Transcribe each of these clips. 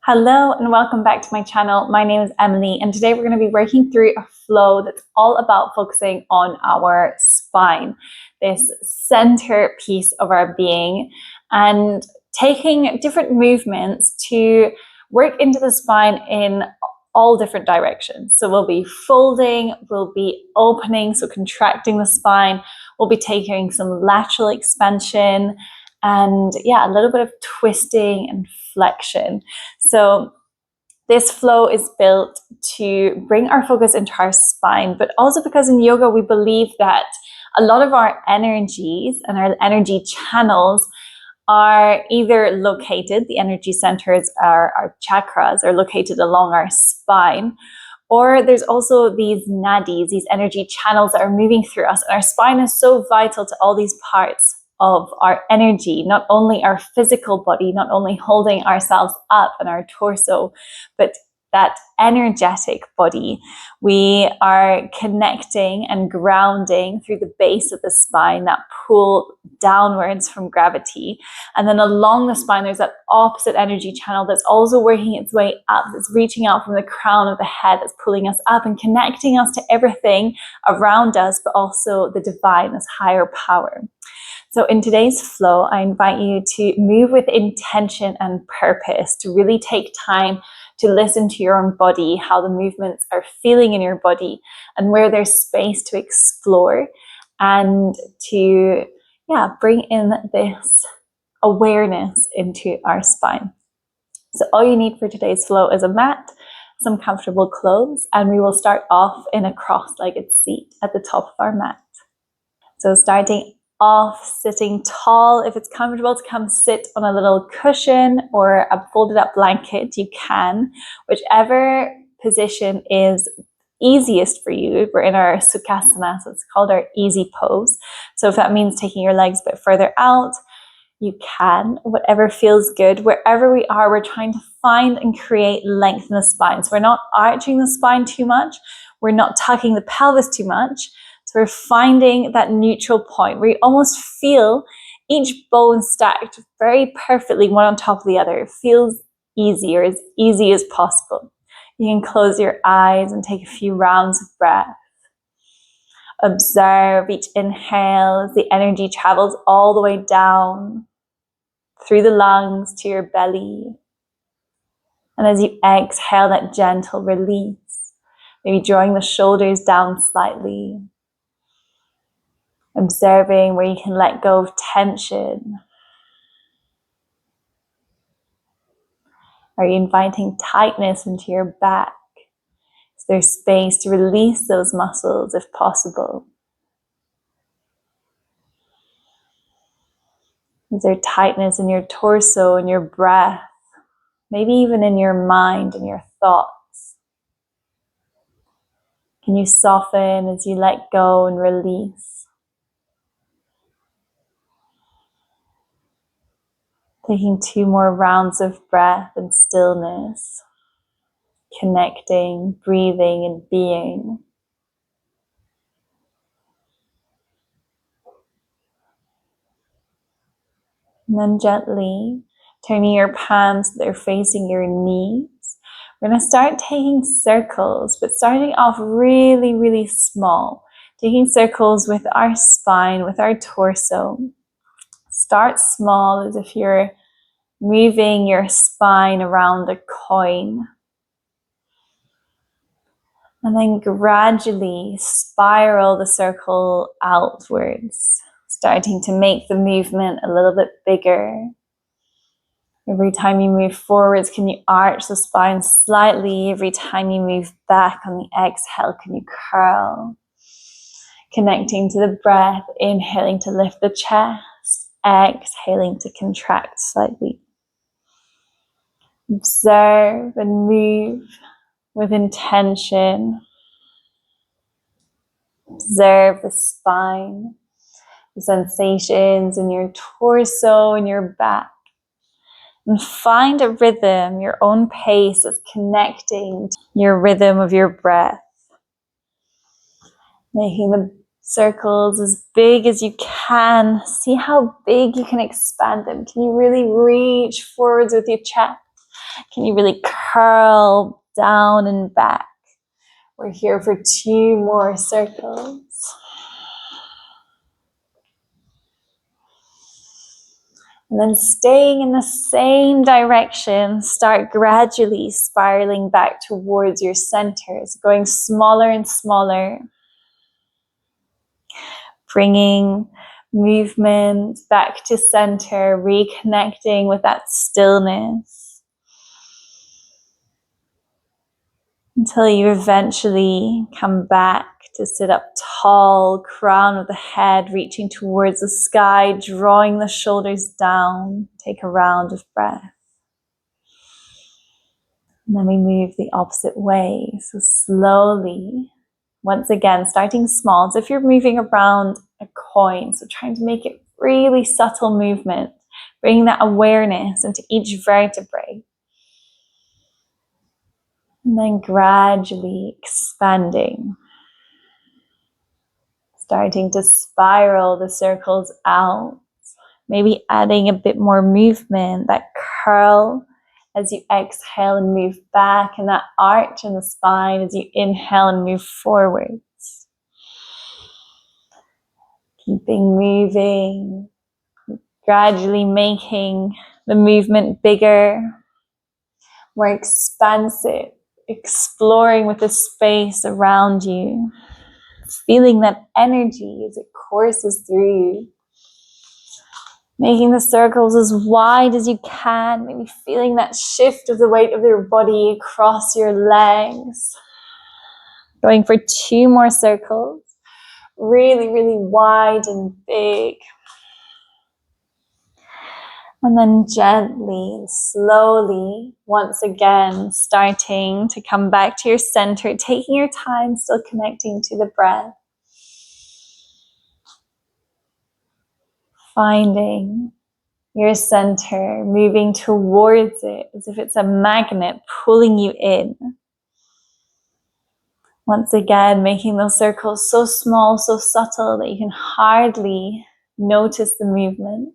Hello and welcome back to my channel. My name is Emily and today we're going to be working through a flow that's all about focusing on our spine, this center piece of our being, and taking different movements to work into the spine in all different directions. So we'll be folding, we'll be opening, so contracting the spine, we'll be taking some lateral expansion, and a little bit of twisting and flexion. So this flow is built to bring our focus into our spine, but also because in yoga we believe that a lot of our energies and our energy channels are either located, the energy centers, our chakras are located along our spine, or there's also these nadis, these energy channels that are moving through us. And our spine is so vital to all these parts of our energy, not only our physical body, not only holding ourselves up and our torso, but that energetic body. We are connecting and grounding through the base of the spine, that pull downwards from gravity. And then along the spine, there's that opposite energy channel that's also working its way up, that's reaching out from the crown of the head, that's pulling us up and connecting us to everything around us, but also the divine, this higher power. So in today's flow, I invite you to move with intention and purpose, to really take time to listen to your own body, how the movements are feeling in your body, and where there's space to explore and to bring in this awareness into our spine. So all you need for today's flow is a mat, some comfortable clothes, and we will start off in a cross-legged seat at the top of our mat. So starting off, sitting tall. If it's comfortable to come sit on a little cushion or a folded up blanket, you can. Whichever position is easiest for you. We're in our Sukhasana, so it's called our easy pose. So if that means taking your legs a bit further out, you can. Whatever feels good. Wherever we are, we're trying to find and create length in the spine. So we're not arching the spine too much. We're not tucking the pelvis too much. So we're finding that neutral point where you almost feel each bone stacked very perfectly one on top of the other. It feels easy, or as easy as possible. You can close your eyes and take a few rounds of breath. Observe each inhale as the energy travels all the way down through the lungs to your belly. And as you exhale, that gentle release, maybe drawing the shoulders down slightly. Observing where you can let go of tension. Are you inviting tightness into your back? Is there space to release those muscles if possible? Is there tightness in your torso and your breath? Maybe even in your mind and your thoughts? Can you soften as you let go and release? Taking 2 more rounds of breath and stillness, connecting, breathing, and being. And then gently turning your palms so they're facing your knees. We're going to start taking circles, but starting off really, really small. Taking circles with our spine, with our torso. Start small, as if you're moving your spine around a coin. And then gradually spiral the circle outwards, starting to make the movement a little bit bigger. Every time you move forwards, can you arch the spine slightly? Every time you move back on the exhale, can you curl? Connecting to the breath, inhaling to lift the chest, exhaling to contract slightly. Observe and move with intention. Observe the spine, the sensations in your torso and your back. And find a rhythm, your own pace that's connecting to your rhythm of your breath. Making the circles as big as you can. See how big you can expand them. Can you really reach forwards with your chest? Can you really curl down and back? We're here for 2 more circles. And then staying in the same direction, start gradually spiraling back towards your centers, going smaller and smaller. Bringing movement back to center, reconnecting with that stillness. Until you eventually come back to sit up tall, crown of the head reaching towards the sky, drawing the shoulders down. Take a round of breath. And then we move the opposite way. So slowly, once again, starting small. So if you're moving around a coin, so trying to make it really subtle movement, bringing that awareness into each vertebrae. And then gradually expanding. Starting to spiral the circles out. Maybe adding a bit more movement, that curl as you exhale and move back, and that arch in the spine as you inhale and move forwards. Keeping moving, gradually making the movement bigger, more expansive, exploring with the space around you, feeling that energy as it courses through you. Making the circles as wide as you can, maybe feeling that shift of the weight of your body across your legs. Going for 2 more circles, really, really wide and big. And then gently and slowly, once again, starting to come back to your center, taking your time, still connecting to the breath. Finding your center, moving towards it as if it's a magnet pulling you in. Once again, making those circles so small, so subtle that you can hardly notice the movement.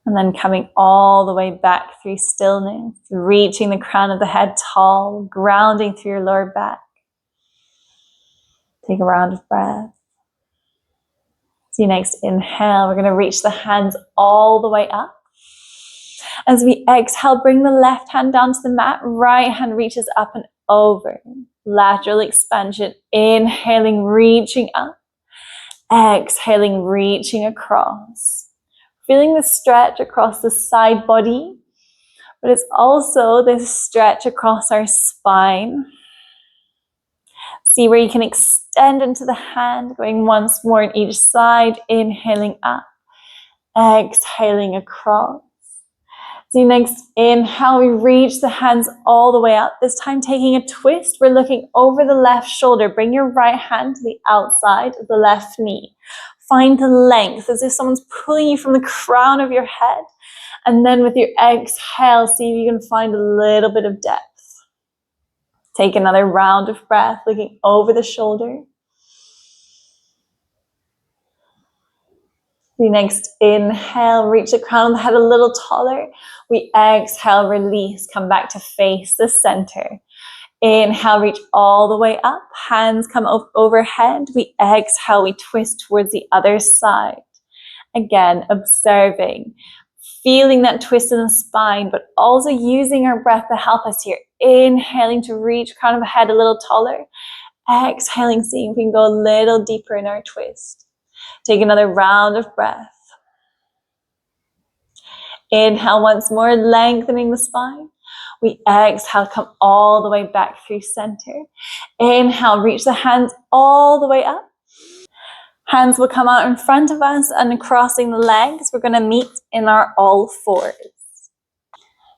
And then coming all the way back through stillness, reaching the crown of the head tall, grounding through your lower back. Take a round of breath. So next inhale, we're going to reach the hands all the way up. As we exhale, bring the left hand down to the mat, right hand reaches up and over. Lateral expansion, inhaling, reaching up. Exhaling, reaching across. Feeling the stretch across the side body, but it's also this stretch across our spine. See where you can extend into the hand, going once more on each side, inhaling up, exhaling across. So next inhale, we reach the hands all the way up. This time taking a twist, we're looking over the left shoulder. Bring your right hand to the outside of the left knee. Find the length as if someone's pulling you from the crown of your head. And then with your exhale, see if you can find a little bit of depth. Take another round of breath, looking over the shoulder. The next inhale, reach the crown of the head a little taller. We exhale, release, come back to face the center. Inhale, reach all the way up. Hands come overhead. We exhale, we twist towards the other side. Again, observing, feeling that twist in the spine, but also using our breath to help us here. Inhaling to reach crown of the head a little taller. Exhaling, seeing if we can go a little deeper in our twist. Take another round of breath. Inhale once more, lengthening the spine. We exhale, come all the way back through center. Inhale, reach the hands all the way up. Hands will come out in front of us and crossing the legs. We're going to meet in our all fours.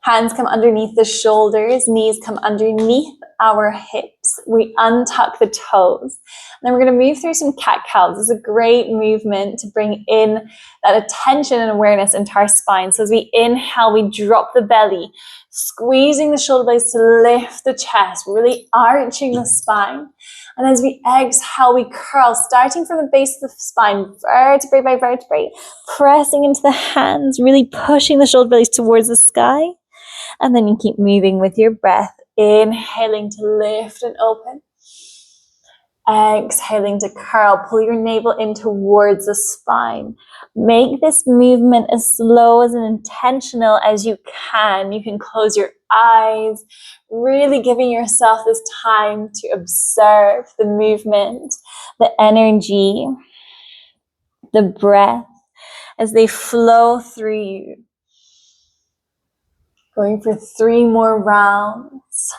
Hands come underneath the shoulders, knees come underneath our hips. We untuck the toes. And then we're going to move through some cat-cows. This is a great movement to bring in that attention and awareness into our spine. So as we inhale, we drop the belly, squeezing the shoulder blades to lift the chest, really arching the spine. And as we exhale, we curl, starting from the base of the spine, vertebrae by vertebrae, pressing into the hands, really pushing the shoulder blades towards the sky. And then you keep moving with your breath, inhaling to lift and open. Exhaling to curl, pull your navel in towards the spine. Make this movement as slow and intentional as you can. You can close your eyes, really giving yourself this time to observe the movement, the energy, the breath as they flow through you. Going for 3 more rounds.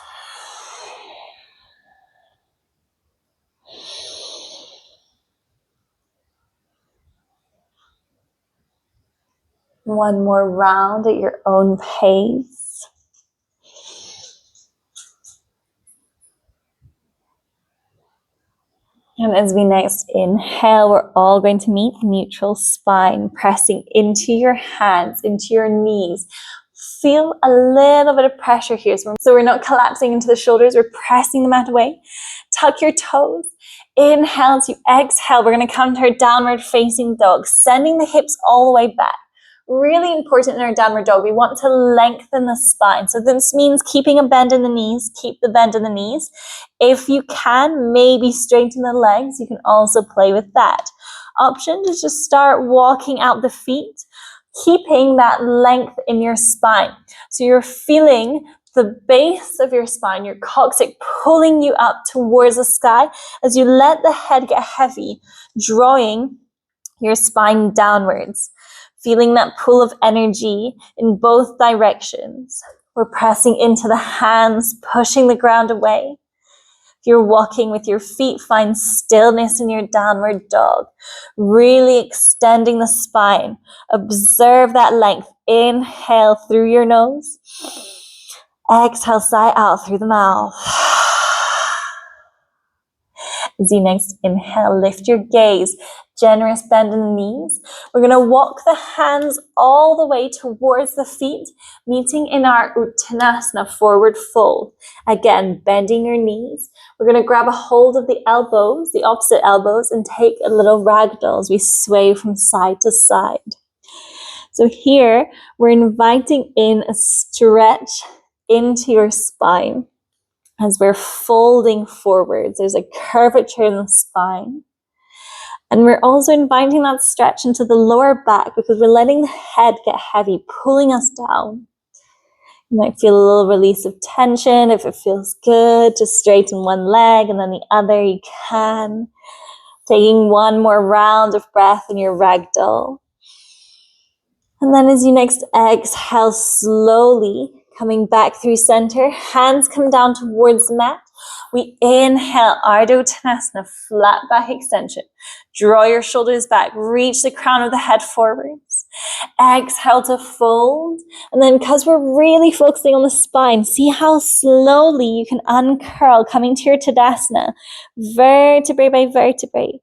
One more round at your own pace. And as we next inhale, we're all going to meet neutral spine, pressing into your hands, into your knees. Feel a little bit of pressure here. So we're not collapsing into the shoulders, we're pressing them out away. Tuck your toes. Inhale to exhale. We're going to come to our downward facing dog, sending the hips all the way back. Really important in our downward dog. We want to lengthen the spine. So this means keeping a bend in the knees. Keep the bend in the knees. If you can, maybe straighten the legs. You can also play with that. Option is just start walking out the feet, keeping that length in your spine. So you're feeling the base of your spine, your coccyx pulling you up towards the sky as you let the head get heavy, drawing your spine downwards. Feeling that pull of energy in both directions. We're pressing into the hands, pushing the ground away. If you're walking with your feet, find stillness in your downward dog. Really extending the spine. Observe that length. Inhale through your nose. Exhale, sigh out through the mouth. As you next inhale, lift your gaze. Generous bend in the knees. We're going to walk the hands all the way towards the feet, meeting in our Uttanasana, forward fold. Again, bending your knees. We're going to grab a hold of the elbows, the opposite elbows, and take a little ragdoll as we sway from side to side. So here, we're inviting in a stretch into your spine as we're folding forwards. There's a curvature in the spine. And we're also inviting that stretch into the lower back because we're letting the head get heavy, pulling us down. You might feel a little release of tension. If it feels good, to straighten one leg and then the other, you can. Taking one more round of breath in your ragdoll. And then as you next exhale, slowly coming back through center, hands come down towards the mat. We inhale, Ardha Uttanasana, flat back extension. Draw your shoulders back, reach the crown of the head forwards. Exhale to fold. And then because we're really focusing on the spine, see how slowly you can uncurl, coming to your Tadasana, vertebrae by vertebrae.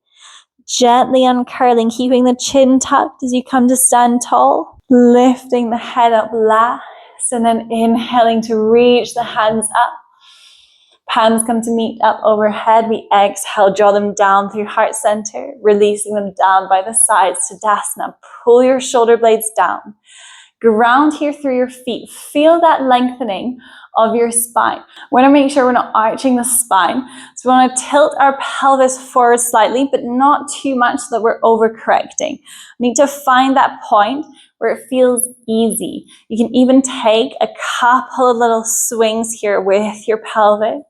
Gently uncurling, keeping the chin tucked as you come to stand tall. Lifting the head up last, and then inhaling to reach the hands up. Palms come to meet up overhead. We exhale, draw them down through heart center, releasing them down by the sides to Tadasana. Pull your shoulder blades down. Ground here through your feet. Feel that lengthening of your spine. We want to make sure we're not arching the spine. So we want to tilt our pelvis forward slightly, but not too much so that we're overcorrecting. We need to find that point where it feels easy. You can even take a couple of little swings here with your pelvis,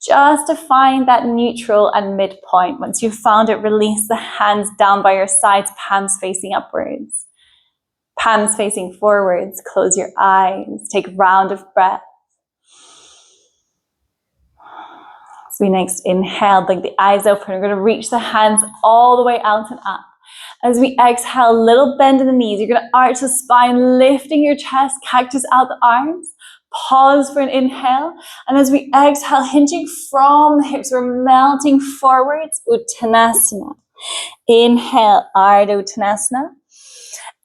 just to find that neutral and midpoint. Once you've found it, release the hands down by your sides, palms facing upwards. Palms facing forwards, close your eyes, take a round of breath. So we next inhale, blink the eyes open. We're going to reach the hands all the way out and up. As we exhale, little bend in the knees. You're going to arch the spine, lifting your chest, cactus out the arms. Pause for an inhale. And as we exhale, hinging from the hips, we're melting forwards, Uttanasana. Inhale, Ardha Uttanasana.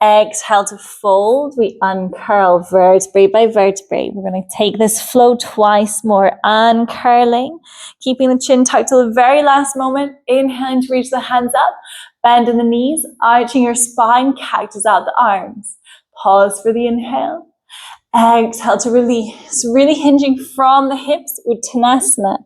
Exhale to fold. We uncurl vertebrae by vertebrae. We're going to take this flow twice more, uncurling, keeping the chin tucked till the very last moment. Inhaling to reach the hands up, bend in the knees, arching your spine, cactus out the arms. Pause for the inhale. Exhale to release, really hinging from the hips, Uttanasana,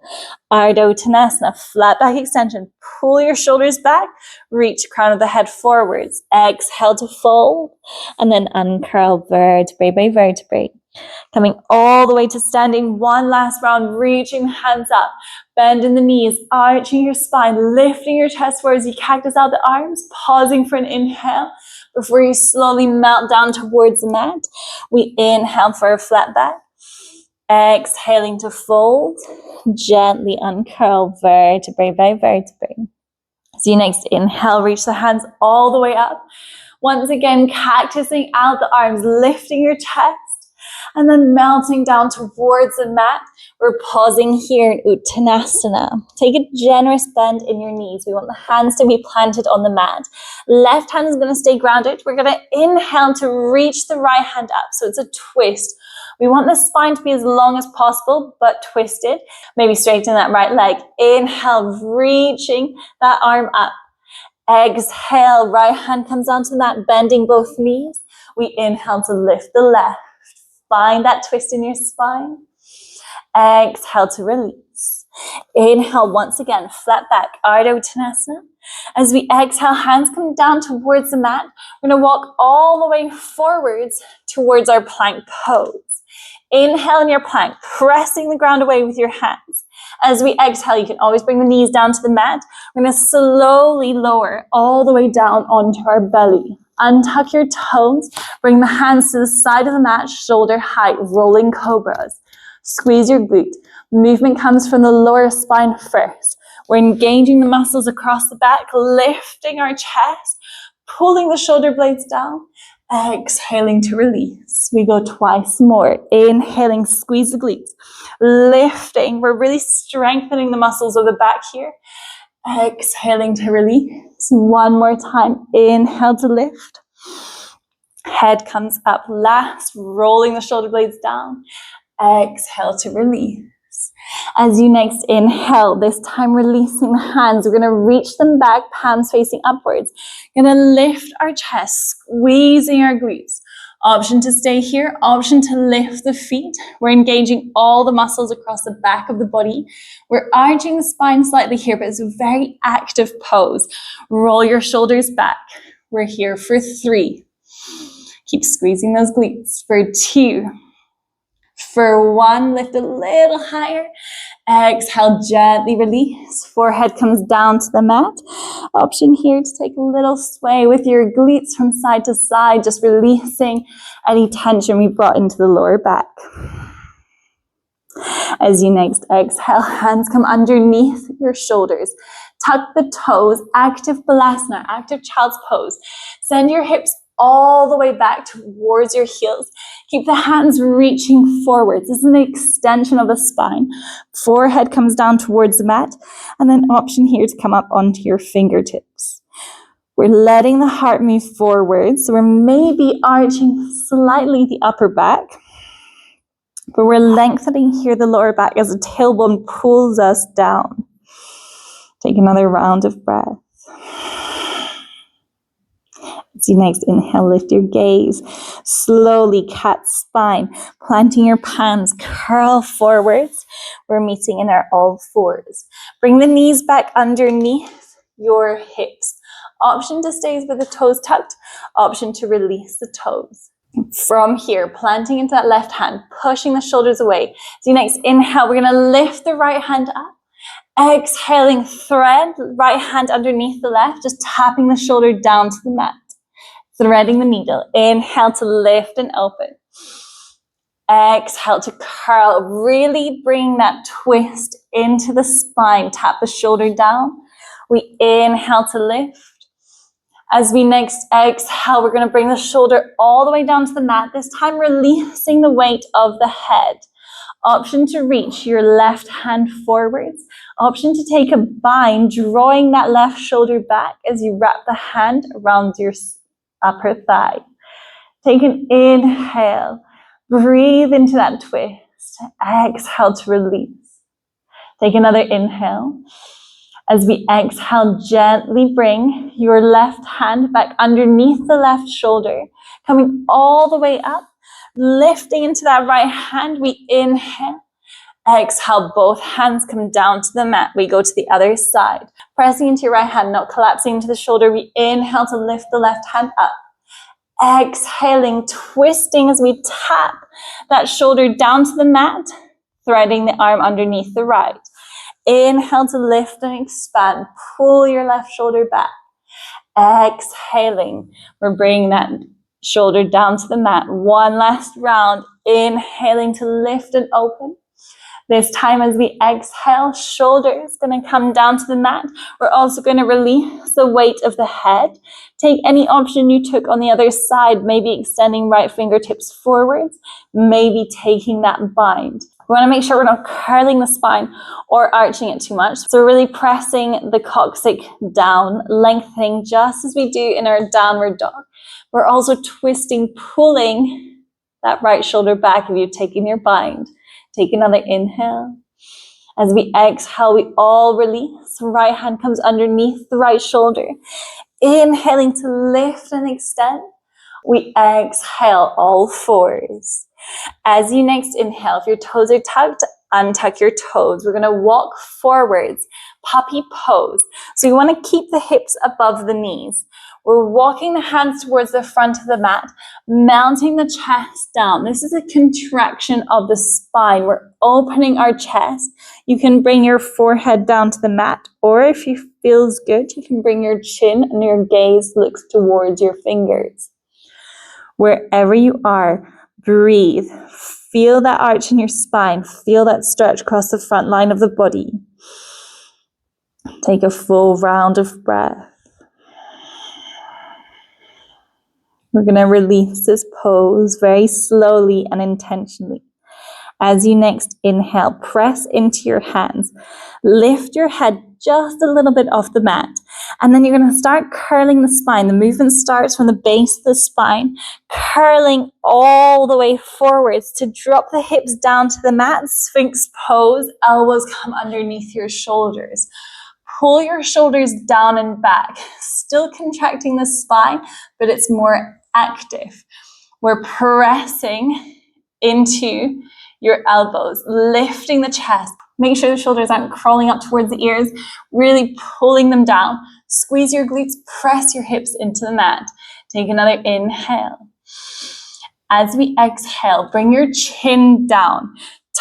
Ardha Uttanasana, flat back extension. Pull your shoulders back, reach crown of the head forwards. Exhale to fold, and then uncurl vertebrae by vertebrae. Coming all the way to standing, one last round, reaching the hands up, bending the knees, arching your spine, lifting your chest forwards. You cactus out the arms, pausing for an inhale before you slowly melt down towards the mat. We inhale for a flat back, exhaling to fold, gently uncurl vertebrae by vertebrae. So you next inhale, reach the hands all the way up. Once again, cactusing out the arms, lifting your chest, and then melting down towards the mat. We're pausing here in Uttanasana. Take a generous bend in your knees. We want the hands to be planted on the mat. Left hand is going to stay grounded. We're going to inhale to reach the right hand up. So it's a twist. We want the spine to be as long as possible, but twisted. Maybe straighten that right leg. Inhale, reaching that arm up. Exhale, right hand comes onto the mat, bending both knees. We inhale to lift the left. Find that twist in your spine. Exhale to release. Inhale once again, flat back, Ardha Uttanasana. As we exhale, hands come down towards the mat. We're going to walk all the way forwards towards our plank pose. Inhale in your plank, pressing the ground away with your hands. As we exhale, you can always bring the knees down to the mat. We're going to slowly lower all the way down onto our belly. Untuck your toes, bring the hands to the side of the mat, shoulder height, rolling cobras. Squeeze your glute. Movement comes from the lower spine first. We're engaging the muscles across the back, lifting our chest, pulling the shoulder blades down, exhaling to release. We go twice more. Inhaling, squeeze the glutes. Lifting, we're really strengthening the muscles of the back here. Exhaling to release. One more time. Inhale to lift. Head comes up last, rolling the shoulder blades down. Exhale to release. As you next inhale, this time releasing the hands, we're going to reach them back, palms facing upwards. Going to lift our chest, squeezing our glutes. Option to stay here, option to lift the feet. We're engaging all the muscles across the back of the body. We're arching the spine slightly here, but it's a very active pose. Roll your shoulders back. We're here for 3. Keep squeezing those glutes. For 2. For 1, lift a little higher. Exhale, gently release. Forehead comes down to the mat. Option here to take a little sway with your glutes from side to side, just releasing any tension we brought into the lower back. As you next exhale, hands come underneath your shoulders. Tuck the toes, active balasana, active child's pose. Send your hips all the way back towards your heels. Keep the hands reaching forwards. This is an extension of the spine. Forehead comes down towards the mat, and then option here to come up onto your fingertips. We're letting the heart move forwards, so we're maybe arching slightly the upper back, but we're lengthening here the lower back as the tailbone pulls us down. Take another round of breath. As you next inhale, lift your gaze. Slowly cat spine, planting your palms, curl forwards. We're meeting in our all fours. Bring the knees back underneath your hips. Option to stay with the toes tucked. Option to release the toes. From here, planting into that left hand, pushing the shoulders away. So you next inhale, we're going to lift the right hand up. Exhaling, thread right hand underneath the left, just tapping the shoulder down to the mat. Threading the needle. Inhale to lift and open. Exhale to curl. Really bring that twist into the spine. Tap the shoulder down. We inhale to lift. As we next exhale, we're going to bring the shoulder all the way down to the mat. This time releasing the weight of the head. Option to reach your left hand forwards. Option to take a bind, drawing that left shoulder back as you wrap the hand around your upper thigh. Take an inhale. Breathe into that twist. Exhale to release. Take another inhale. As we exhale, gently bring your left hand back underneath the left shoulder, coming all the way up. Lifting into that right hand, we inhale. Exhale, both hands come down to the mat. We go to the other side. Pressing into your right hand, not collapsing into the shoulder. We inhale to lift the left hand up. Exhaling, twisting as we tap that shoulder down to the mat, threading the arm underneath the right. Inhale to lift and expand. Pull your left shoulder back. Exhaling, we're bringing that shoulder down to the mat. One last round. Inhaling to lift and open. This time as we exhale, shoulders going to come down to the mat. We're also going to release the weight of the head. Take any option you took on the other side, maybe extending right fingertips forwards, maybe taking that bind. We want to make sure we're not curling the spine or arching it too much. So we're really pressing the coccyx down, lengthening just as we do in our downward dog. We're also twisting, pulling that right shoulder back if you've taken your bind. Take another inhale. As we exhale, we all release. Right hand comes underneath the right shoulder. Inhaling to lift and extend. We exhale, all fours. As you next inhale, if your toes are tucked, untuck your toes. We're going to walk forwards, puppy pose. So you want to keep the hips above the knees. We're walking the hands towards the front of the mat, mounting the chest down. This is a contraction of the spine. We're opening our chest. You can bring your forehead down to the mat, or if you feels good, you can bring your chin and your gaze looks towards your fingers. Wherever you are, breathe. Feel that arch in your spine. Feel that stretch across the front line of the body. Take a full round of breath. We're going to release this pose very slowly and intentionally. As you next inhale, press into your hands. Lift your head just a little bit off the mat. And then you're going to start curling the spine. The movement starts from the base of the spine, curling all the way forwards to drop the hips down to the mat. Sphinx pose, elbows come underneath your shoulders. Pull your shoulders down and back, still contracting the spine, but it's more active. We're pressing into your elbows, lifting the chest. Make sure the shoulders aren't crawling up towards the ears, really pulling them down. Squeeze your glutes, press your hips into the mat. Take another inhale. As we exhale, bring your chin down.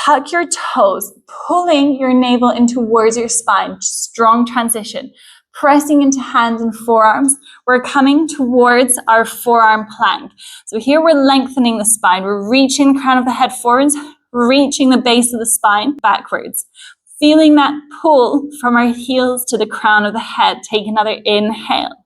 Tuck your toes, pulling your navel in towards your spine. Strong transition. Pressing into hands and forearms. We're coming towards our forearm plank. So here we're lengthening the spine. We're reaching the crown of the head forwards, reaching the base of the spine backwards. Feeling that pull from our heels to the crown of the head. Take another inhale.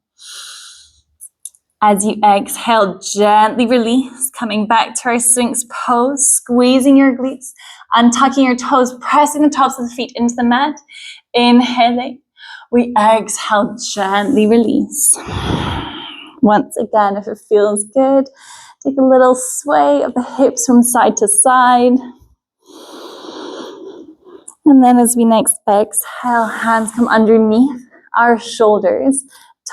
As you exhale, gently release, coming back to our Sphinx pose, squeezing your glutes, untucking your toes, pressing the tops of the feet into the mat. Inhaling. We exhale, gently release. Once again, if it feels good, take a little sway of the hips from side to side. And then as we next exhale, hands come underneath our shoulders.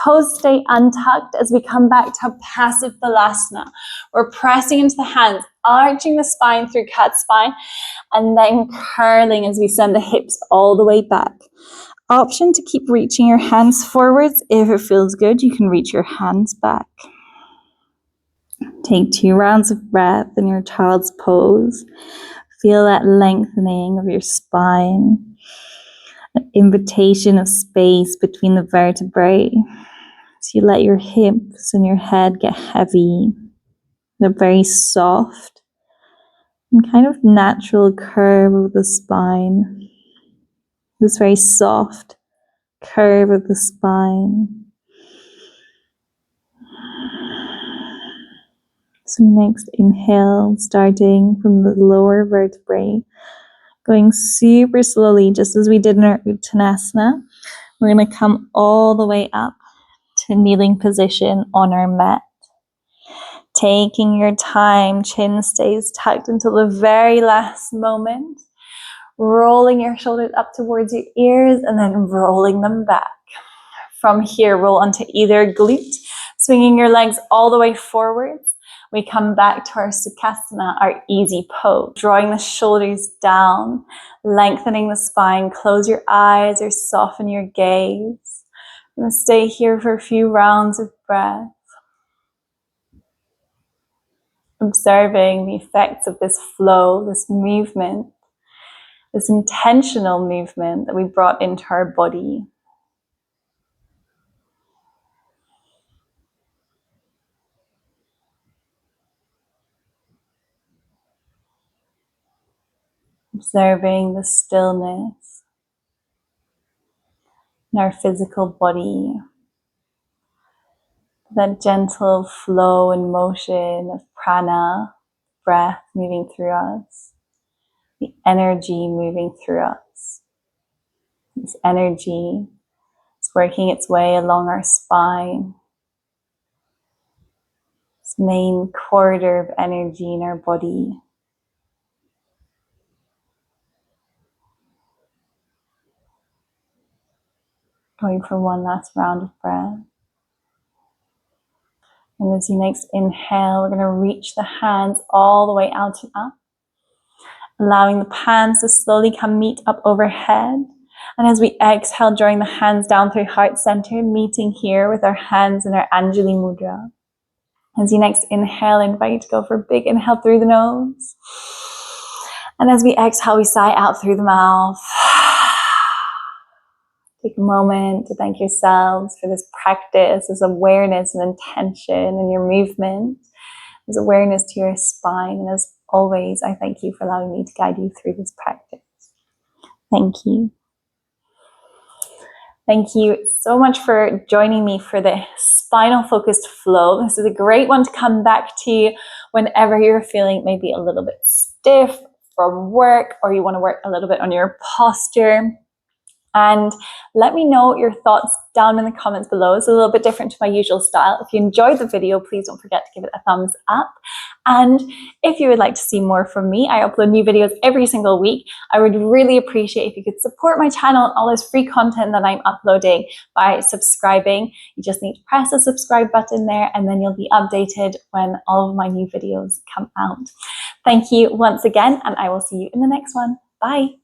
Toes stay untucked as we come back to a passive balasana. We're pressing into the hands, arching the spine through cat spine, and then curling as we send the hips all the way back. Option to keep reaching your hands forwards. If it feels good, you can reach your hands back. Take 2 rounds of breath in your child's pose. Feel that lengthening of your spine. An invitation of space between the vertebrae. So you let your hips and your head get heavy. They're very soft and kind of natural curve of the spine. This very soft curve of the spine. So next inhale, starting from the lower vertebrae, going super slowly, just as we did in our Uttanasana. We're going to come all the way up to kneeling position on our mat. Taking your time, chin stays tucked until the very last moment. Rolling your shoulders up towards your ears and then rolling them back. From here, roll onto either glute, swinging your legs all the way forwards. We come back to our Sukhasana, our easy pose, drawing the shoulders down, lengthening the spine. Close your eyes or soften your gaze. I'm going to stay here for a few rounds of breath, observing the effects of this flow, this movement, this intentional movement that we brought into our body. Observing the stillness in our physical body, that gentle flow and motion of prana, breath moving through us, the energy moving through us. This energy is working its way along our spine, this main corridor of energy in our body. Going for one last round of breath. And as you next inhale, we're going to reach the hands all the way out and up, allowing the palms to slowly come meet up overhead. And as we exhale, drawing the hands down through heart center, meeting here with our hands in our Anjali Mudra. As you next inhale, I invite you to go for a big inhale through the nose. And as we exhale, we sigh out through the mouth. Take a moment to thank yourselves for this practice, this awareness and intention in your movement, this awareness to your spine. And as always, I thank you for allowing me to guide you through this practice. Thank you. Thank you so much for joining me for the spinal focused flow. This is a great one to come back to whenever you're feeling maybe a little bit stiff from work, or you want to work a little bit on your posture. And let me know your thoughts down in the comments below. It's a little bit different to my usual style. If you enjoyed the video, please don't forget to give it a thumbs up. And if you would like to see more from me, I upload new videos every single week. I would really appreciate if you could support my channel and all this free content that I'm uploading by subscribing. You just need to press the subscribe button there, and then you'll be updated when all of my new videos come out. Thank you once again, and I will see you in the next one. Bye.